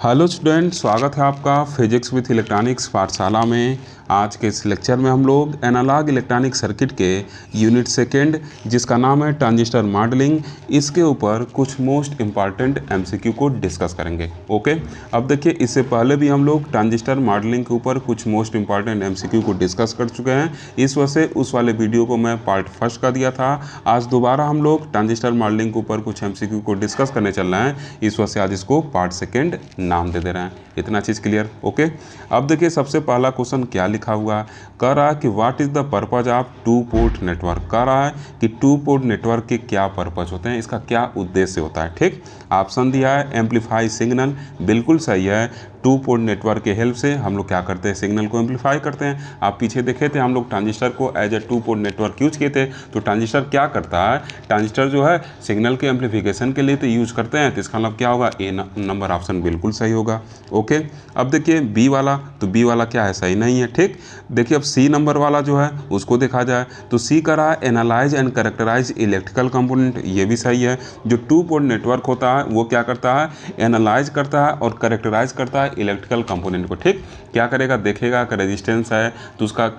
Hello student, स्वागत है आपका फिजिक्स विथ इलेक्ट्रॉनिक्स पाठशाला में। आज के इस लेक्चर में हम लोग एनालॉग इलेक्ट्रॉनिक सर्किट के यूनिट सेकंड, जिसका नाम है ट्रांजिस्टर मॉडलिंग, इसके ऊपर कुछ मोस्ट इम्पॉर्टेंट एमसीक्यू को डिस्कस करेंगे। ओके, अब देखिए, इससे पहले भी हम लोग ट्रांजिस्टर मॉडलिंग के ऊपर कुछ मोस्ट इम्पॉर्टेंट एमसीक्यू को डिस्कस कर चुके हैं। इस वजह से उस वाले वीडियो को मैं पार्ट फर्स्ट का दिया था। आज दोबारा हम लोग ट्रांजिस्टर मॉडलिंग के ऊपर कुछ एमसीक्यू को डिस्कस करने चल रहे हैं। इस वजह से आज इसको पार्ट सेकेंड नाम दे रहे हैं। इतना चीज़ क्लियर? ओके, अब देखिए, सबसे पहला क्वेश्चन क्या लिखा हुआ है। कह रहा है कि what is the purpose of to port network. कह रहा है कि टू पोर्ट नेटवर्क के क्या पर्पज होते हैं, इसका क्या उद्देश्य होता है। ठीक, ऑप्शन दिया है एम्पलीफाई सिग्नल, बिल्कुल सही है। टू पोर्ट नेटवर्क के हेल्प से हम लोग क्या करते हैं, सिग्नल को एम्पलीफाई करते हैं। आप पीछे देखे थे, हम लोग ट्रांजिस्टर को as a two port network use किए थे। तो ट्रांजिस्टर क्या करता है, ट्रांजिस्टर जो है सिग्नल के एम्पलीफिकेशन के लिए तो यूज करते हैं। तो इसका मतलब क्या होगा, ए नंबर ऑप्शन बिल्कुल सही होगा। ओके, अब देखिए बी वाला, तो बी वाला क्या है, सही नहीं है। ठीक, देखिए अब सी नंबर वाला जो है उसको देखा जाए तो सी का रहा analyse and characterise electrical component, ये भी सही है। जो टू पोर्ट नेटवर्क होता है वो क्या करता है, एनालाइज करता है और कैरेक्टराइज करता है इलेक्ट्रिकल कंपोनेंट को। ठीक, क्या करेगा, देखेगा कि रेजिस्टेंस है तो उसका,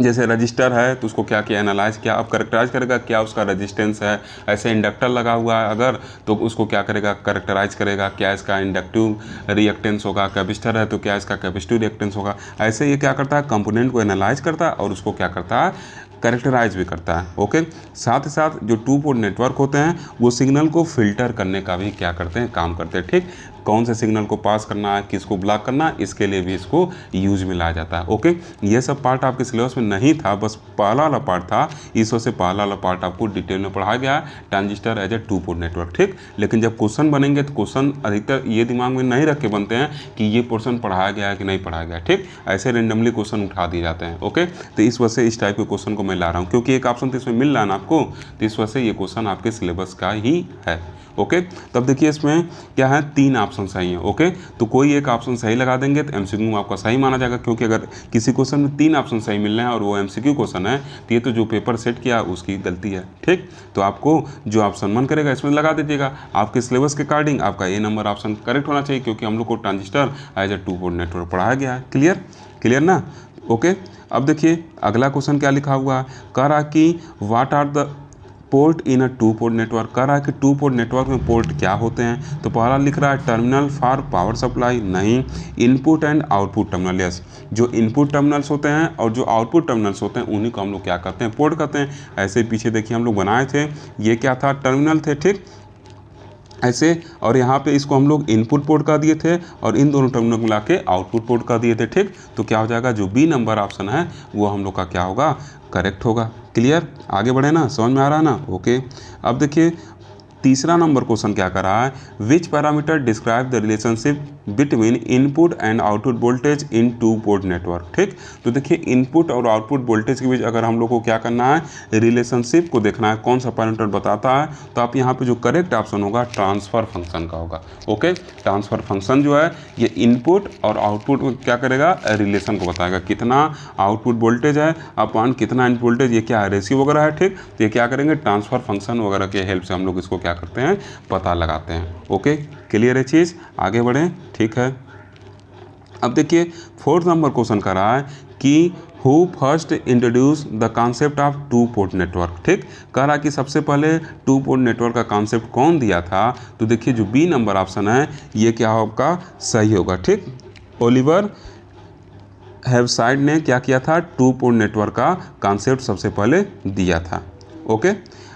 जैसे रजिस्टर है तो उसको क्या किया, एनालाइज किया। अब करेक्टराइज करेगा क्या उसका रेजिस्टेंस है। ऐसे इंडक्टर लगा हुआ है अगर, तो उसको क्या करेगा, करेक्टराइज करेगा, क्या इसका इंडक्टिव रिएक्टेंस होगा। कैपेसिटर है तो क्या इसका कैपेसिटिव रिएक्टेंस होगा। ऐसे ये क्या करता है, कंपोनेंट को एनालाइज करता है और उसको क्या करता है, करेक्टराइज भी करता है। ओके, साथ ही साथ जो टू पोर्ट नेटवर्क होते हैं वो सिग्नल को फिल्टर करने का भी क्या करते हैं, काम करते हैं। ठीक, कौन से सिग्नल को पास करना है, किसको ब्लॉक करना है, इसके लिए भी इसको यूज में लाया जाता है। ओके, ये सब पार्ट आपके सिलेबस में नहीं था, बस पहला वाला पार्ट था। इस वजह से पहला वाला पार्ट आपको डिटेल में पढ़ाया गया है, transistor as a two port network. ठीक, लेकिन जब क्वेश्चन बनेंगे तो क्वेश्चन अधिकतर ये दिमाग में नहीं रख के बनते हैं कि ये पोर्शन पढ़ाया गया है कि नहीं पढ़ाया गया। ठीक, ऐसे रेंडमली क्वेश्चन उठा दिए जाते हैं। ओके, तो इस वजह से इस टाइप के क्वेश्चन को मैं ला रहा हूँ, क्योंकि एक ऑप्शन तो इसमें मिल रहा है ना आपको, तो इस वजह से ये क्वेश्चन आपके सिलेबस का ही है। ओके, तब देखिए इसमें क्या है, तीन ऑप्शन सही हैं। ओके, तो कोई एक ऑप्शन सही लगा देंगे तो एमसीक्यू आपका सही माना जाएगा, क्योंकि अगर किसी क्वेश्चन में तीन ऑप्शन सही मिल रहे हैं और वो एमसीक्यू क्वेश्चन है तो ये तो जो पेपर सेट किया उसकी गलती है। ठीक, तो आपको जो ऑप्शन मन करेगा इसमें लगा दीजिएगा। आपके सिलेबस के अकॉर्डिंग आपका ए नंबर ऑप्शन करेक्ट होना चाहिए, क्योंकि हम लोग को transistor as a two port network पढ़ाया गया है। क्लियर, क्लियर ना? ओके, अब देखिए अगला क्वेश्चन क्या लिखा हुआ है। कह रहा कि what are the port in a two port network. कह रहा है कि टू पोर्ट नेटवर्क में पोर्ट क्या होते हैं। तो पहला लिख रहा है टर्मिनल फॉर पावर सप्लाई, नहीं। Input and output terminal, yes. जो इनपुट टर्मिनल्स होते हैं और जो आउटपुट टर्मिनल्स होते हैं उन्हीं को हम लोग क्या करते हैं, पोर्ट करते हैं। ऐसे पीछे देखिए हम लोग बनाए थे, ये क्या था, टर्मिनल थे। ठीक, ऐसे, और यहाँ पे इसको हम लोग इनपुट पोर्ट का दिए थे और इन दोनों टर्मिनल को मिला के आउटपुट पोर्ट का दिए थे। ठीक, तो क्या हो जाएगा, जो बी नंबर ऑप्शन है वो हम लोग का क्या होगा, करेक्ट होगा। क्लियर, आगे बढ़े ना, समझ में आ रहा है ना? ओके, अब देखिए तीसरा नंबर क्वेश्चन क्या कर रहा है, which parameter describe the relationship between input and output voltage in to port network. ठीक, तो देखिए इनपुट और आउटपुट वोल्टेज के बीच अगर हम लोग को क्या करना है, रिलेशनशिप को देखना है, कौन सा पैरामीटर बताता है, तो आप यहाँ पे जो करेक्ट ऑप्शन होगा ट्रांसफर फंक्शन का होगा। ओके, ट्रांसफर फंक्शन जो है ये इनपुट और आउटपुट में क्या करेगा, रिलेशन को बताएगा, कितना आउटपुट वोल्टेज है अपॉन कितना इनपुट वोल्टेज, ये क्या है, रेशियो वगैरह है। ठीक, तो ये क्या करेंगे, ट्रांसफर फंक्शन वगैरह के हेल्प से हम लोग इसको क्या करते हैं, पता लगाते हैं। ओके, क्लियर है चीज़, आगे बढ़ें। ठीक है, अब देखिए फोर्थ नंबर क्वेश्चन कर रहा है कि who first introduce the concept of to port network. ठीक, कह रहा कि सबसे पहले टू पोर्ट नेटवर्क का कॉन्सेप्ट कौन दिया था। तो देखिए जो बी नंबर ऑप्शन है ये क्या होगा, सही होगा। ठीक, ओलिवर हेवसाइड ने क्या किया था, टू पोर्ट नेटवर्क का कॉन्सेप्ट सबसे पहले दिया था। ओके,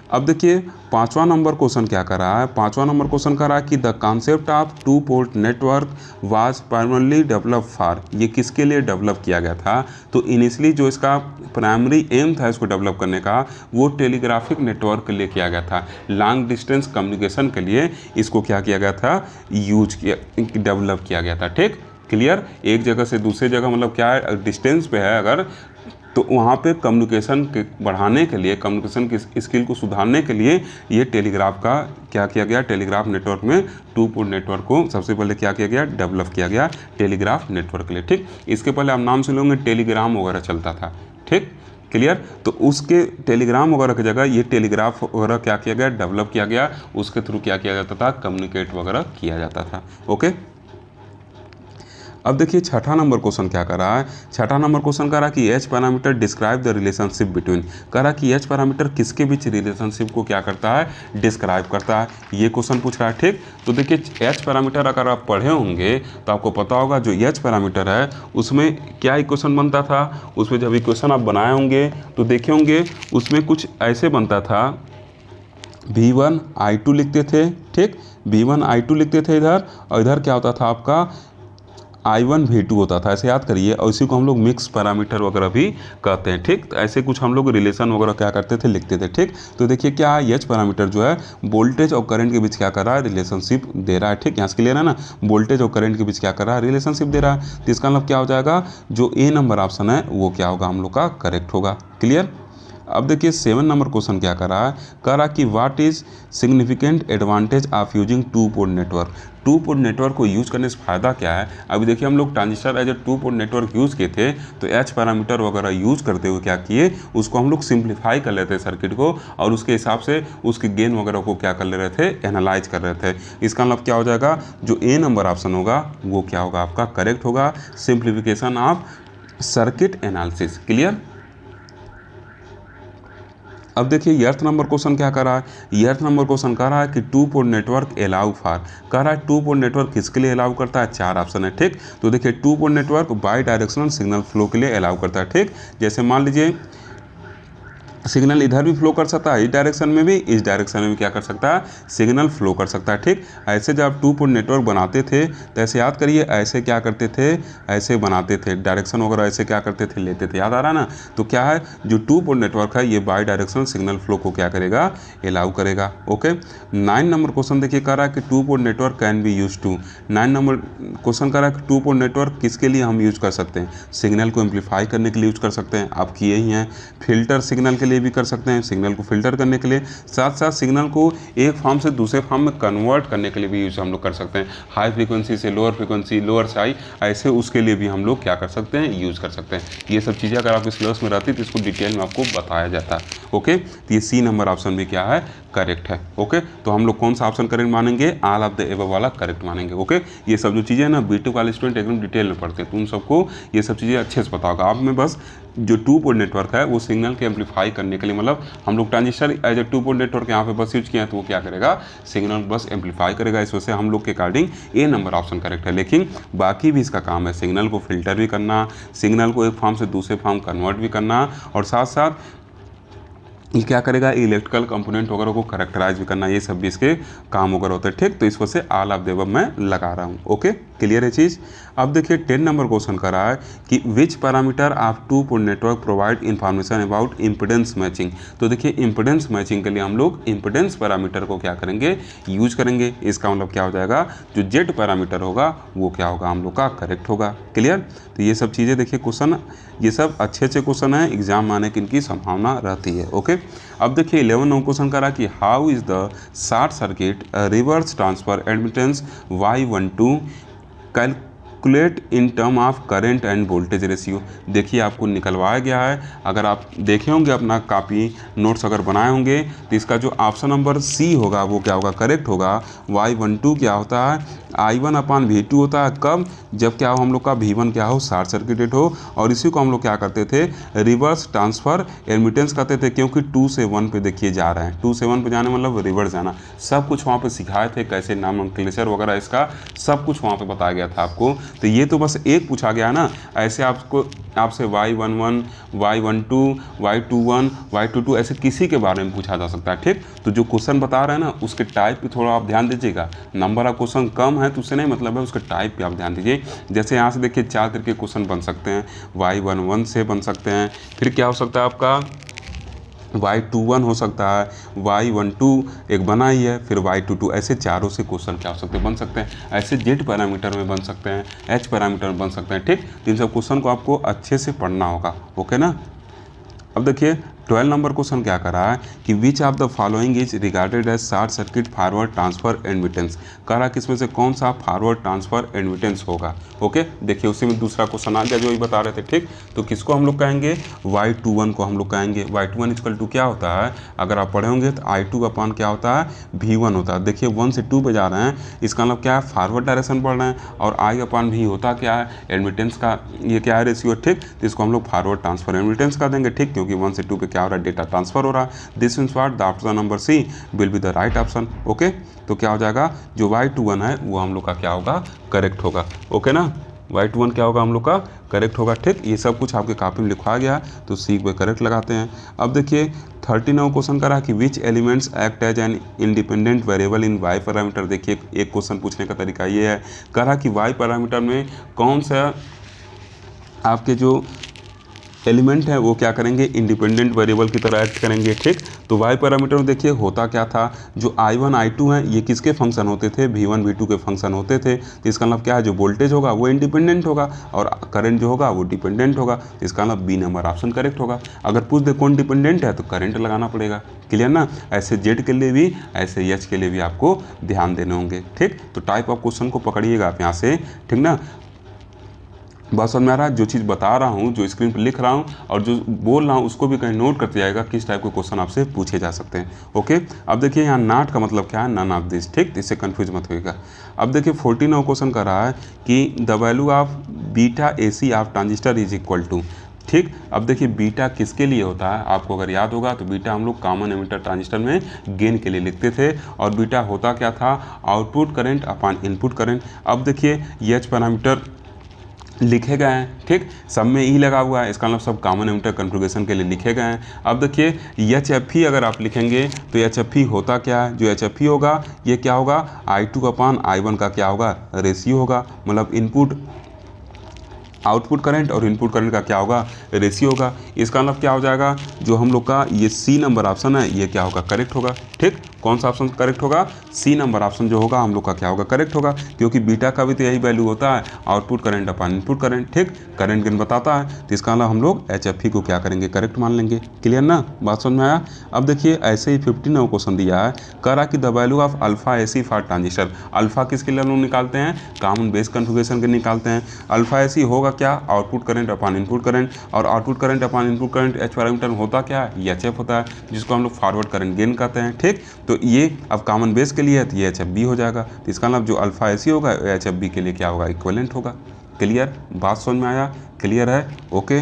अब देखिए पांचवा नंबर क्वेश्चन क्या कर रहा है, पांचवा नंबर क्वेश्चन कर रहा है कि the concept of to port network was primarily develop for, ये किसके लिए डेवलप किया गया था। तो इनिशियली जो इसका प्राइमरी एम था इसको डेवलप करने का, वो टेलीग्राफिक नेटवर्क के लिए किया गया था, लॉन्ग डिस्टेंस कम्युनिकेशन के लिए इसको क्या किया गया था, यूज किया, डेवलप किया गया था। ठीक, क्लियर, एक जगह से दूसरी जगह मतलब क्या है, डिस्टेंस पे है अगर, तो वहाँ पे कम्युनिकेशन बढ़ाने के लिए, कम्युनिकेशन की स्किल को सुधारने के लिए ये टेलीग्राफ का क्या किया गया, टेलीग्राफ नेटवर्क में टू पोर्ट नेटवर्क को सबसे पहले क्या किया गया, डेवलप किया गया टेलीग्राफ नेटवर्क के लिए। ठीक, इसके पहले आप नाम सुनोगे टेलीग्राम वगैरह चलता था। ठीक, क्लियर, तो उसके टेलीग्राम वगैरह की जगह ये टेलीग्राफ वगैरह क्या किया गया, डेवलप किया गया, उसके थ्रू क्या किया जाता था, कम्युनिकेट वगैरह किया जाता था। ओके, अब देखिए छठा नंबर क्वेश्चन क्या कर रहा है। छठा नंबर क्वेश्चन कह रहा है कि H parameter describe the relationship between, कह रहा है कि एच पैरामीटर किसके बीच रिलेशनशिप को क्या करता है, डिस्क्राइब करता है। ये क्वेश्चन पूछ रहा है। ठीक, तो देखिए एच पैरामीटर अगर आप पढ़े होंगे तो आपको पता होगा जो एच पैरामीटर है उसमें क्या इक्वेशन बनता था। उसमें जब इक्वेशन आप बनाए होंगे तो देखे होंगे उसमें कुछ ऐसे बनता था, V1 I2 लिखते थे। ठीक, V1 I2 लिखते थे इधर, और इधर क्या होता था आपका I1 V2 होता था। ऐसे याद करिए, और इसी को हम लोग मिक्स पैरामीटर वगैरह भी कहते हैं। ठीक, तो ऐसे कुछ हम लोग रिलेशन वगैरह क्या करते थे, लिखते थे। ठीक, तो देखिए क्या है, एच पैरामीटर जो है वोल्टेज और करंट के बीच क्या कर रहा है, रिलेशनशिप दे रहा है। ठीक, यहाँ से क्लियर है ना, वोल्टेज और करंट के बीच क्या कर रहा है, रिलेशनशिप दे रहा है। तो इसका मतलब क्या हो जाएगा, जो ए नंबर ऑप्शन है वो क्या होगा हम लोग का, करेक्ट होगा। क्लियर। अब देखिए 7 नंबर क्वेश्चन क्या कर रहा है, कह रहा कि what is significant advantage of using two port network. Two port network को यूज़ करने से फ़ायदा क्या है। अभी देखिए हम लोग transistor as a two port network use किए थे, तो एच पैरामीटर वगैरह यूज़ करते हुए क्या किए, उसको हम लोग सिंप्लीफाई कर लेते सर्किट को, और उसके हिसाब से उसके गेन वगैरह को क्या कर ले रहे थे, एनालाइज कर रहे थे। इसका मतलब क्या हो जाएगा, जो ए नंबर ऑप्शन होगा वो क्या होगा आपका, करेक्ट होगा। Simplification of circuit analysis. Clear. अब ये अर्थ नंबर क्वेश्चन क्या कर रहा है, ये अर्थ नंबर क्वेश्चन कह रहा है कि two port network allow for, कह रहा है टू पोर्ट नेटवर्क किसके लिए अलाउ करता है, 4 ऑप्शन है। ठीक, तो देखिए to port network by directional signal flow के लिए अलाउ करता है। ठीक, जैसे मान लीजिए सिग्नल इधर भी फ्लो कर सकता है, इस डायरेक्शन में भी, इस डायरेक्शन में भी क्या कर सकता है, सिग्नल फ्लो कर सकता है। ठीक, ऐसे जब आप टू पोर्ट नेटवर्क बनाते थे तो ऐसे याद करिए, ऐसे क्या करते थे, ऐसे बनाते थे, डायरेक्शन वगैरह ऐसे क्या करते थे, लेते थे। याद आ रहा है ना। तो क्या है, जो टू पोर्ट नेटवर्क है ये बाई डायरेक्शनल सिग्नल फ्लो को क्या करेगा, अलाउ करेगा। ओके। 9 नंबर क्वेश्चन देखिए कह रहा है कि two port network can be use to, 9 number question कह रहा है कि टू पोर्ट नेटवर्क किसके लिए हम यूज कर सकते हैं, सिग्नल को एम्पलीफाई करने के लिए यूज कर सकते हैं, आप किए ही हैं। फिल्टर सिग्नल के लिए भी कर सकते हैं, सिग्नल को फिल्टर करने के लिए, साथ साथ सिग्नल को एक फॉर्म से दूसरे फॉर्म में कन्वर्ट करने के लिए भी यूज हम लोग कर सकते हैं। हाई फ्रीक्वेंसी से लोअर फ्रीक्वेंसी, लोअर से हाई, ऐसे उसके लिए भी हम लोग क्या कर सकते हैं, यूज कर सकते हैं। ये सब चीज़ें अगर आपके सिलेबस में रहती तो इसको डिटेल में आपको बताया जाता है। ओके, तो ये सी नंबर ऑप्शन भी क्या है, करेक्ट है। ओके, तो हम लोग कौन सा ऑप्शन करेक्ट मानेंगे, ऑल ऑफ द एबव वाला करेक्ट मानेंगे। ओके, ये सब जो चीज़ें ना B2 वाले स्टूडेंट एकदम डिटेल में पढ़ते हैं, तो उन सबको ये सब चीज़ें अच्छे से पता होगा। आप में बस जो टू पोर्ट नेटवर्क है वो सिग्नल के एम्पलीफाई करने के लिए, मतलब हम लोग transistor as a two port network यहाँ पे बस यूज किए हैं, तो वो क्या करेगा, सिग्नल बस एम्पलीफाई करेगा। इस वजह से हम लोग के अकॉर्डिंग ए नंबर ऑप्शन करेक्ट है। लेकिन बाकी भी इसका काम है, सिग्नल को फिल्टर भी करना, सिग्नल को एक फॉर्म से दूसरे फॉर्म कन्वर्ट भी करना, और साथ साथ ये क्या करेगा, इलेक्ट्रिकल कंपोनेंट वगैरह को करेक्टराइज भी करना, ये सब भी इसके काम वगैरह होते हैं। ठीक, तो इस वजह से ऑल ऑफ द अबव मैं लगा रहा हूँ। ओके, क्लियर है चीज़। अब देखिए 10 नंबर क्वेश्चन कर रहा है कि which parameter of to port network provide information about impedance matching. तो देखिए इम्पिडेंस मैचिंग के लिए हम लोग इम्पिडेंस पैरामीटर को क्या करेंगे, यूज करेंगे। इसका मतलब क्या हो जाएगा, जो जेड पैरामीटर होगा वो क्या होगा, हम लोग का करेक्ट होगा। क्लियर। तो ये सब चीज़ें देखिए क्वेश्चन, ये सब अच्छे अच्छे क्वेश्चन हैं, एग्जाम में आने की इनकी संभावना रहती है। ओके, अब देखिए 11 नंबर क्वेश्चन करा कि how is the short circuit reverse transfer admittance Y12 calculate in term of current end voltage ratio. देखिए आपको निकलवाया गया है, अगर आप देखे होंगे अपना कापी नोट्स अगर बनाए होंगे तो इसका जो ऑप्शन नंबर सी होगा वो क्या होगा, करेक्ट होगा। Y12 क्या होता है, I1/V2 होता है, कब, जब क्या हो हम लोग का V1 क्या हो, शॉर्ट सर्किटेड हो, और इसी को हम लोग क्या करते थे, रिवर्स ट्रांसफर एडमिटेंस कहते थे, क्योंकि 2 से 1 पे देखिए जा रहे हैं, 2 से 1 पे जाने मतलब रिवर्स जाना। सब कुछ वहाँ पे सिखाए थे, कैसे नोमेनक्लेचर वगैरह इसका सब कुछ वहाँ पे बताया गया था आपको। तो ये तो बस एक पूछा गया ना, ऐसे आपसे Y11, Y12, Y21, Y22 ऐसे किसी के बारे में पूछा जा सकता है। ठीक, तो जो क्वेश्चन बता रहे हैं ना उसके टाइप पे थोड़ा आप ध्यान दीजिएगा। नंबर ऑफ क्वेश्चन कम है तो उससे नहीं मतलब है, उसके टाइप पे आप ध्यान दीजिए। जैसे यहाँ से देखिए 4 तरह के क्वेश्चन बन सकते हैं, Y11 से बन सकते हैं, फिर क्या हो सकता है आपका Y21 हो सकता है, Y12 एक बना ही है, फिर Y22, ऐसे चारों से क्वेश्चन क्या हो सकते हैं, बन सकते हैं। ऐसे जेड पैरामीटर में बन सकते हैं, एच पैरामीटर में बन सकते हैं। ठीक, तो इन सब क्वेश्चन को आपको अच्छे से पढ़ना होगा। ओके ना। अब देखिए 12 नंबर क्वेश्चन क्या कर रहा है कि which of the following is regarded as short circuit forward transfer admittance. कह रहा है कि इसमें से कौन सा फॉरवर्ड ट्रांसफर एडमिटेंस होगा। ओके, देखिए उसी में दूसरा क्वेश्चन आ गया जो ही बता रहे थे। ठीक, तो किसको हम लोग कहेंगे, Y21 को हम लोग कहेंगे। Y21 इक्वल टू क्या होता है, अगर आप पढ़े होंगे तो I2 का पान क्या होता है, V1 होता है। देखिए 1 से 2 पे जा रहे हैं, इसका मतलब क्या है, फॉरवर्ड डायरेक्शन पढ़ रहे हैं, और I अपान V होता क्या है, एडमिटेंस का ये क्या है, रेशियो। ठीक, तो इसको हम लोग फॉरवर्ड ट्रांसफर एडमिटेंस का देंगे। ठीक, क्योंकि 1 से 2 पे क्या हो रहा है, डेटा ट्रांसफर हो रहा है। This means what, the option number C will be the right option. Okay, तो क्या हो जाएगा, जो Y21 है वो हम लोग का क्या होगा, करेक्ट होगा। ओके ना, Y21 क्या होगा, हम लोग का करेक्ट होगा। ठीक, ये सब कुछ आपके कॉपी में लिखवा गया, तो सी पे करेक्ट लगाते हैं। अब देखिए 39 क्वेश्चन करा कि which elements act as an independent variable in Y parameter. देखिए एक क्वेश्चन पूछने का तरीका ये है, करा कि वाई पैरामीटर में कौन सा आपके जो एलिमेंट है वो क्या करेंगे, इंडिपेंडेंट वेरिएबल की तरह एक्ट करेंगे। ठीक, तो वाई पैरामीटर में देखिए होता क्या था, जो I1 I2 हैं ये किसके फंक्शन होते थे, V1 V2 के फंक्शन होते थे। तो इसका मतलब क्या है, जो वोल्टेज होगा वो इंडिपेंडेंट होगा और करंट जो होगा वो डिपेंडेंट होगा। तो इसका मतलब बी नंबर ऑप्शन करेक्ट होगा। अगर पूछ दे कौन डिपेंडेंट है तो करंट लगाना पड़ेगा। क्लियर ना, ऐसे जेड के लिए भी ऐसे एच के लिए भी आपको ध्यान देने होंगे। ठीक, तो टाइप ऑफ क्वेश्चन को पकड़िएगा आप यहाँ से। ठीक ना, बात समझ में आ रहा है, जो चीज़ बता रहा हूँ, जो स्क्रीन पर लिख रहा हूँ और जो बोल रहा हूँ उसको भी कहीं नोट करते जाएगा, किस टाइप के क्वेश्चन आपसे पूछे जा सकते हैं। ओके, अब देखिए यहाँ नॉट का मतलब क्या है, नन ऑफ दिस। ठीक, इससे कंफ्यूज मत होइएगा। अब देखिए 14 क्वेश्चन कर रहा है कि the value of beta AC of transistor is equal to. ठीक, अब देखिए बीटा किसके लिए होता है, आपको अगर याद होगा तो बीटा हम लोग कॉमन एमिटर ट्रांजिस्टर में गेन के लिए लिखते थे, और बीटा होता क्या था, output current upon input current. अब देखिए एच पैरामीटर लिखे गए हैं। ठीक, सब में ई लगा हुआ है, इसका मतलब सब कॉमन एमिटर कॉन्फ़िगरेशन के लिए लिखे गए हैं। अब देखिए HFE अगर आप लिखेंगे तो HFE होता क्या है, जो HFE होगा ये क्या होगा, I2 अपान I1 का क्या होगा, रेशियो होगा। मतलब इनपुट आउटपुट करंट और इनपुट करंट का क्या होगा, रेशियो होगा। इसका मतलब क्या हो जाएगा, जो हम लोग का ये सी नंबर ऑप्शन है ये क्या होगा, करेक्ट होगा। ठीक, कौन सा ऑप्शन करेक्ट होगा, सी नंबर ऑप्शन जो होगा हम लोग का क्या होगा, करेक्ट होगा, क्योंकि बीटा का भी तो यही वैल्यू होता है, आउटपुट करंट अपन इनपुट करंट। ठीक, करंट गेन बताता है, तो इसका मतलब हम लोग HFE को क्या करेंगे, करेक्ट मान लेंगे। क्लियर ना, बात समझ में आया। अब देखिए ऐसे ही 15 क्वेश्चन दिया है, करा कि the value of alpha AC for transistor. Alpha किसके लिए हम लोग निकालते हैं, कॉमन बेस कॉन्फ़िगरेशन के निकालते हैं। अल्फा AC होगा क्या, output current upon input current, और output current upon input current h parameter होता क्या है, HF होता है, जिसको हम लोग फॉरवर्ड करंट गेन कहते हैं। ठीक, तो ये अब कॉमन बेस के लिए है तो ये HFB हो जाएगा। तो इसका मतलब जो अल्फा AC होगा HFB के लिए क्या होगा, इक्विवेलेंट होगा। क्लियर, बात समझ में आया, क्लियर है। ओके,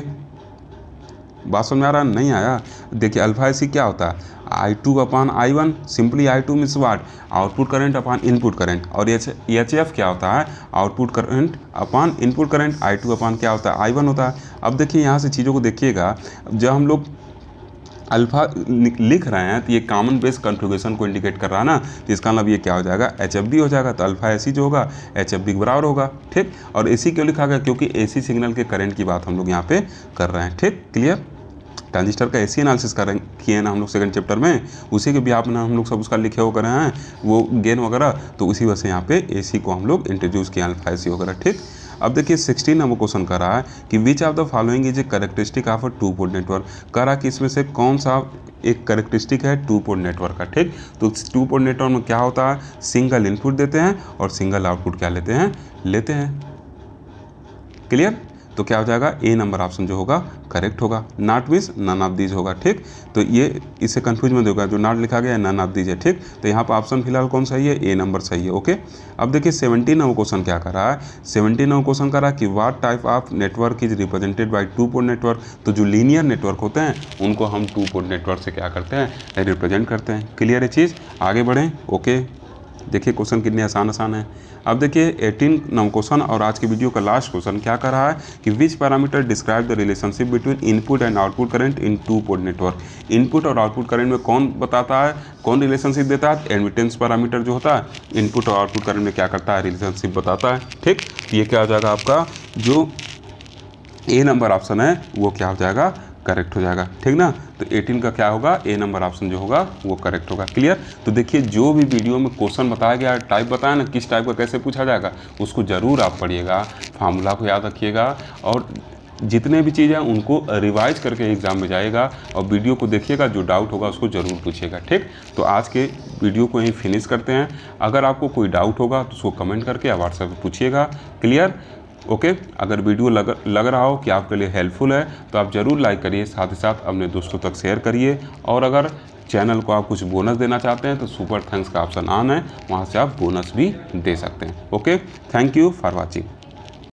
बात समझ में आ रहा, नहीं आया। देखिए अल्फा AC क्या होता है, I2 upon I1, simply I2 means what, output current upon input current, और HF क्या होता है, आउटपुट करंट अपान इनपुट करंट, I2 अपान क्या होता है, I1 होता है। अब देखिए यहाँ से चीज़ों को देखिएगा, जब हम लोग अल्फा लिख रहे हैं तो ये कॉमन बेस कॉन्फ़िगरेशन को इंडिकेट कर रहा है ना, तो इसका मतलब ये क्या हो जाएगा, HFB हो जाएगा। तो अल्फा AC जो होगा HFB के बराबर होगा। ठीक, और AC क्यों लिखा गया, क्योंकि AC सिग्नल के करंट की बात हम लोग यहाँ पे कर रहे हैं। ठीक, क्लियर, ट्रांजिस्टर का AC एनालिसिस कर किए हैं ना हम लोग सेकंड चैप्टर में, उसी के भी आप ना हम लोग सब उसका लिखे हो कर रहे हैं वो गेन वगैरह, तो उसी वजह से यहाँ पे AC को हम लोग इंट्रोड्यूस किया, अल्फा AC वगैरह। ठीक, अब देखिए 16 नंबर क्वेश्चन कर रहा है कि which of the following is a characteristic of a two port network. कह रहा है कि इसमें से कौन सा एक कैरेक्टरिस्टिक है टू पोर्ट नेटवर्क का। ठीक, तो टू पोर्ट नेटवर्क में क्या होता है, सिंगल इनपुट देते हैं और सिंगल आउटपुट क्या लेते हैं। क्लियर, तो क्या हो जाएगा, ए नंबर ऑप्शन जो होगा करेक्ट होगा। Not means none of these होगा। ठीक, तो ये इससे कंफ्यूज मत होगा, जो नॉट लिखा गया है नन ऑफ दीज है। ठीक, तो यहाँ पर ऑप्शन फिलहाल कौन सही है, ए नंबर सही है। ओके, अब देखिए 17 नंबर क्वेश्चन क्या कर रहा है, 17 नंबर क्वेश्चन कर रहा है कि what type of network is represented by two port network. तो जो लीनियर नेटवर्क होते हैं उनको हम टू पोर्ट नेटवर्क से क्या करते हैं, रिप्रेजेंट करते हैं। क्लियर है चीज़, आगे बढ़ें। ओके, देखिए क्वेश्चन कितने आसान है। अब देखिए 18 नंबर क्वेश्चन और आज की वीडियो का लास्ट क्वेश्चन क्या कर रहा है कि which parameter describe the relationship between input and output current in to port network. Input और आउटपुट करंट में कौन बताता है, कौन रिलेशनशिप देता है, एडमिटेंस पैरामीटर जो होता है इनपुट और आउटपुट करंट में क्या करता है, रिलेशनशिप बताता है। ठीक, ये क्या हो जाएगा आपका, जो ए नंबर ऑप्शन है वो क्या हो जाएगा, करेक्ट हो जाएगा। ठीक ना, तो 18 का क्या होगा, ए नंबर ऑप्शन जो होगा वो करेक्ट होगा। क्लियर, तो देखिए जो भी वीडियो में क्वेश्चन बताया गया, टाइप बताया ना, किस टाइप का कैसे पूछा जाएगा उसको ज़रूर आप पढ़िएगा, फार्मूला को याद रखिएगा, और जितने भी चीज़ हैं उनको रिवाइज करके एग्ज़ाम में जाएगा और वीडियो को देखिएगा, जो डाउट होगा उसको ज़रूर पूछिएगा। ठीक, तो आज के वीडियो को यहीं फिनिश करते हैं। अगर आपको कोई डाउट होगा तो उसको कमेंट करके या व्हाट्सएप पर पूछिएगा। क्लियर? ओके। अगर वीडियो लग रहा हो कि आपके लिए हेल्पफुल है तो आप ज़रूर लाइक करिए, साथ ही साथ अपने दोस्तों तक शेयर करिए। और अगर चैनल को आप कुछ बोनस देना चाहते हैं तो सुपर थैंक्स का ऑप्शन ऑन है, वहाँ से आप बोनस भी दे सकते हैं। Okay, thank you for watching.